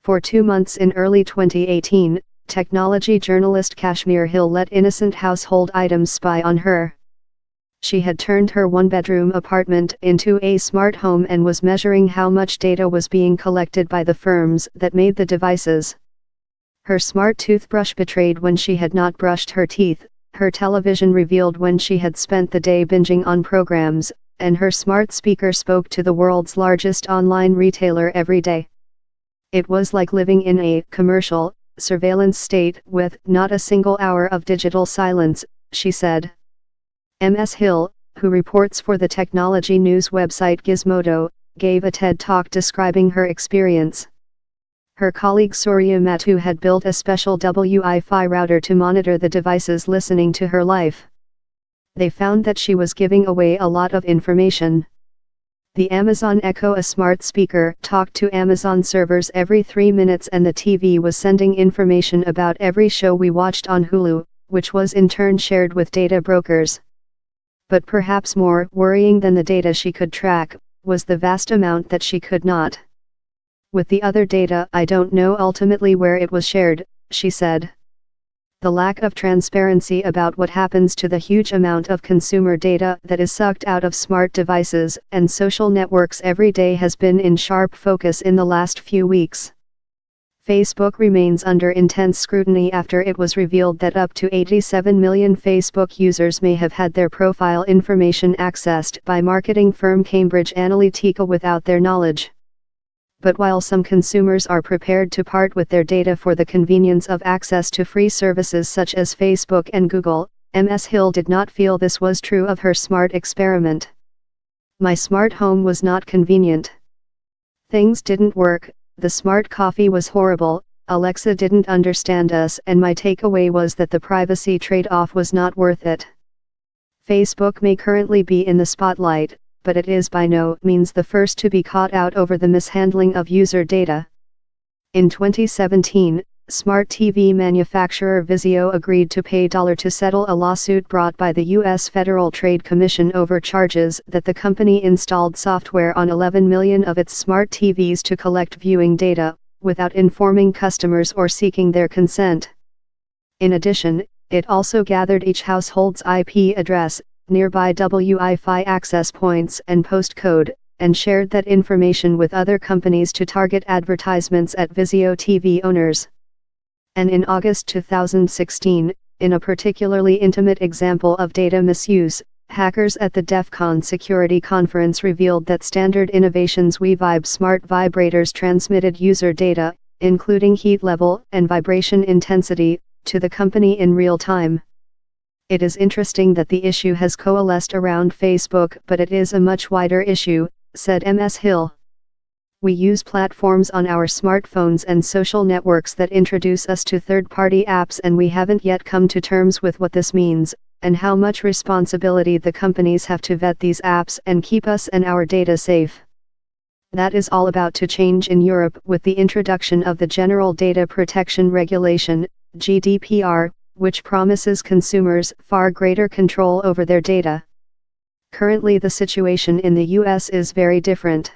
For 2 months in early 2018, technology journalist Kashmir Hill let innocent household items spy on her. She had turned her one-bedroom apartment into a smart home and was measuring how much data was being collected by the firms that made the devices. Her smart toothbrush betrayed when she had not brushed her teeth, her television revealed when she had spent the day binging on programs, and her smart speaker spoke to the world's largest online retailer every day. It was like living in a commercial, surveillance state with not a single hour of digital silence, she said. Ms. Hill, who reports for the technology news website Gizmodo, gave a TED Talk describing her experience. Her colleague Surya Mattu had built a special Wi-Fi router to monitor the devices listening to her life. They found that she was giving away a lot of information. The Amazon Echo, a smart speaker, talked to Amazon servers every 3 minutes, and the TV was sending information about every show we watched on Hulu, which was in turn shared with data brokers. But perhaps more worrying than the data she could track, was the vast amount that she could not. With the other data, I don't know ultimately where it was shared, she said. The lack of transparency about what happens to the huge amount of consumer data that is sucked out of smart devices and social networks every day has been in sharp focus in the last few weeks. Facebook remains under intense scrutiny after it was revealed that up to 87 million Facebook users may have had their profile information accessed by marketing firm Cambridge Analytica without their knowledge. But while some consumers are prepared to part with their data for the convenience of access to free services such as Facebook and Google, Ms. Hill did not feel this was true of her smart experiment. My smart home was not convenient. Things didn't work, the smart coffee was horrible, Alexa didn't understand us, and my takeaway was that the privacy trade-off was not worth it. Facebook may currently be in the spotlight, but it is by no means the first to be caught out over the mishandling of user data. In 2017, smart TV manufacturer Vizio agreed to pay $1 to settle a lawsuit brought by the U.S. Federal Trade Commission over charges that the company installed software on 11 million of its smart TVs to collect viewing data, without informing customers or seeking their consent. In addition, it also gathered each household's IP address, nearby Wi-Fi access points and postcode, and shared that information with other companies to target advertisements at Vizio TV owners. And in August 2016, in a particularly intimate example of data misuse, hackers at the DEF CON security conference revealed that Standard Innovation's WeVibe smart vibrators transmitted user data, including heat level and vibration intensity, to the company in real time. It is interesting that the issue has coalesced around Facebook, but it is a much wider issue, said Ms. Hill. We use platforms on our smartphones and social networks that introduce us to third-party apps, and we haven't yet come to terms with what this means, and how much responsibility the companies have to vet these apps and keep us and our data safe. That is all about to change in Europe with the introduction of the General Data Protection Regulation, GDPR, which promises consumers far greater control over their data. Currently, the situation in the US is very different.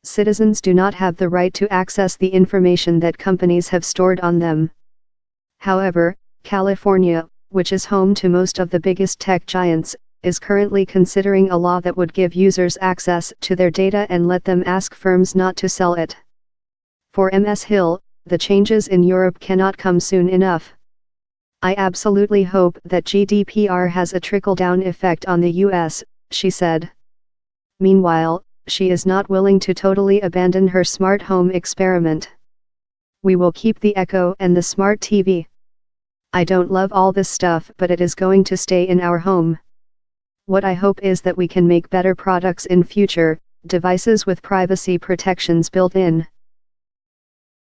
Citizens do not have the right to access the information that companies have stored on them. However, California, which is home to most of the biggest tech giants, is currently considering a law that would give users access to their data and let them ask firms not to sell it. For Ms. Hill, the changes in Europe cannot come soon enough. I absolutely hope that GDPR has a trickle-down effect on the US, she said. Meanwhile, she is not willing to totally abandon her smart home experiment. We will keep the Echo and the smart TV. I don't love all this stuff, but it is going to stay in our home. What I hope is that we can make better products in future, devices with privacy protections built in.